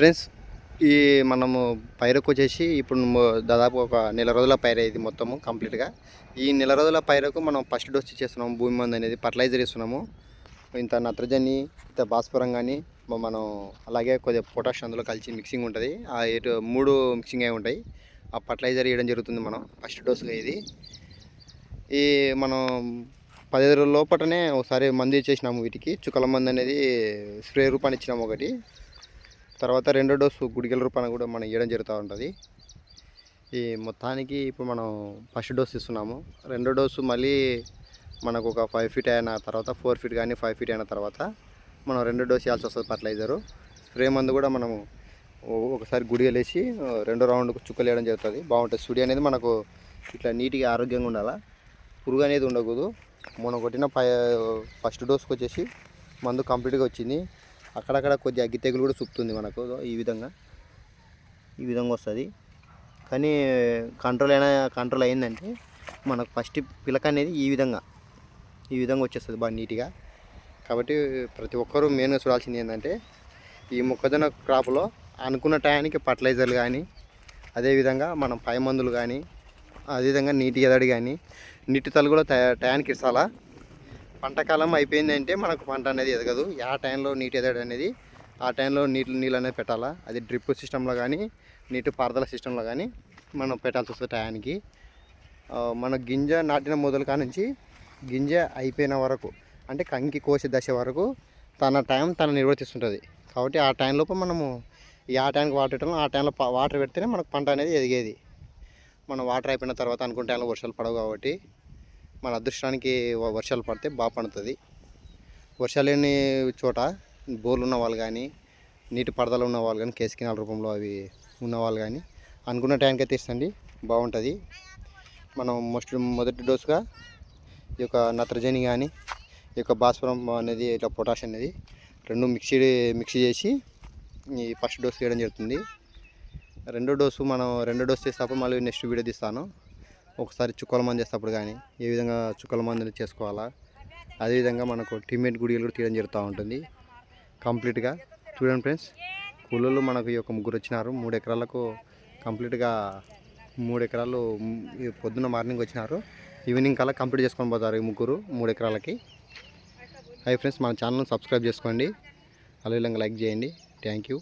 Friends, ఈ మనము పైరుకు వచ్చేసి ఇప్పుడు దాదాపు ఒక నెల రోజుల పైరు ఇది మొత్తము కంప్లీట్గా. ఈ నెల రోజుల పైరుకు మనం ఫస్ట్ డోస్ ఇచ్చేస్తున్నాము. భూమి మందు అనేది ఫర్టిలైజర్ ఇస్తున్నాము. ఇంత నత్రజని, ఇంత భాస్వరం కానీ మనం అలాగే కొద్దిగా పొటాష్ అందులో కలిసి మిక్సింగ్ ఉంటుంది. ఆ 3 మిక్సింగ్ అయి ఉంటాయి. ఆ ఫర్టిలైజర్ ఇవ్వడం జరుగుతుంది మనం ఫస్ట్ డోస్గా. ఇది ఈ మనం 15 రోజుల లోపలనే ఒకసారి మందు ఇచ్చేసినాము. వీటికి చుక్కల మందు అనేది స్ప్రే రూపాన్ని ఇచ్చినాము ఒకటి. తర్వాత రెండో డోసు గుడిగల రూపాన కూడా మనం ఇవ్వడం జరుగుతూ ఉంటుంది. ఈ మొత్తానికి ఇప్పుడు మనం ఫస్ట్ డోస్ ఇస్తున్నాము. రెండో డోసు మళ్ళీ మనకు ఒక 5 ఫీట్ అయిన తర్వాత 4 ఫీట్ కానీ 5 ఫీట్ అయిన తర్వాత మనం రెండో డోస్ ఇవ్వాల్సి వస్తుంది ఫర్టిలైజరు. స్ప్రే మందు కూడా మనము ఒకసారి గుడిగలేసి రెండో రౌండ్కు చుక్కలు వేయడం జరుగుతుంది. బాగుంటుంది. సుడి అనేది మనకు ఇట్లా నీట్గా ఆరోగ్యంగా ఉండాలా, పురుగు అనేది ఉండకూడదు. మనం కొట్టిన ఫస్ట్ డోస్కి వచ్చేసి మందు కంప్లీట్గా వచ్చింది. అక్కడక్కడ కొద్దిగా అగ్గి తెగులు కూడా చూపుతుంది మనకు. ఈ విధంగా వస్తుంది. కానీ కంట్రోల్ అయిందంటే మనకు ఫస్ట్ పిలక అనేది ఈ విధంగా వచ్చేస్తుంది బాగా నీట్గా. కాబట్టి ప్రతి ఒక్కరూ మెయిన్గా చూడాల్సింది ఏంటంటే ఈ మొక్కజొన్న క్రాప్లో అనుకున్న టయానికి ఫర్టిలైజర్లు కానీ, అదేవిధంగా మనం పై మందులు కానీ, అదేవిధంగా నీటి ఎదడి కానీ, నీటి తల్లు కూడా టయానికి ఇస్తాలా. పంటకాలం అయిపోయిందంటే మనకు పంట అనేది ఎదగదు. ఆ టైంలో నీటి ఎదడి అనేది ఆ టైంలో నీళ్ళు అనేది పెట్టాలా. అది డ్రిప్ సిస్టంలో కానీ, నీటి పారుదల సిస్టంలో కానీ మనం పెట్టాల్సి వస్తుంది టయానికి. మన గింజ నాటిన మొదలు కానుంచి గింజ అయిపోయిన వరకు, అంటే కంకి కోసే దశ వరకు తన టైం తను నిర్వర్తిస్తుంటుంది. కాబట్టి ఆ టైంలోపు మనము ఆ టైంకి వాటర్ పెట్టాలి. ఆ టైంలో వాటర్ పెడితేనే మనకు పంట అనేది ఎదిగేది. మనం వాటర్ అయిపోయిన తర్వాత అనుకున్న టైంలో వర్షాలు పడవు. కాబట్టి మన అదృష్టానికి వర్షాలు పడితే బాగా పండుతుంది. వర్షాలు లేని చోట బోర్లు ఉన్న వాళ్ళు కానీ, నీటి పడదలు ఉన్న వాళ్ళు కానీ, కేసు కెనాల్ రూపంలో అవి ఉన్నవాళ్ళు కానీ అనుకున్న టైంకి అయితే ఇస్తుంది, బాగుంటుంది. మనం మొదటి డోసుగా ఈ యొక్క నత్రజని కానీ, ఈ యొక్క భాస్వరం అనేది, ఇట్లా పొటాష్ అనేది రెండు మిక్సీ చేసి ఈ ఫస్ట్ డోస్ వేయడం జరుగుతుంది. రెండో డోస్ చేసేటప్పుడు మళ్ళీ నెక్స్ట్ వీడియో తీస్తాను. ఒకసారి చుక్కల మందు చేసేటప్పుడు కానీ ఏ విధంగా చుక్కల మందుని చేసుకోవాలా, అదేవిధంగా మనకు టీమ్మేట్ గుడిగలు కూడా తీయడం జరుగుతూ ఉంటుంది కంప్లీట్గా. చూడండి ఫ్రెండ్స్, కూలీలు మనకు ఈ యొక్క 3 వచ్చినారు. 3 ఎకరాలకు కంప్లీట్గా 3 ఎకరాలు పొద్దున్న మార్నింగ్ వచ్చినారు. ఈవినింగ్ కల్లా కంప్లీట్ చేసుకొని పోతారు ఈ 3 ఎకరాలకి. హై ఫ్రెండ్స్, మన ఛానల్ని సబ్స్క్రైబ్ చేసుకోండి, అదేవిధంగా లైక్ చేయండి. Thank you.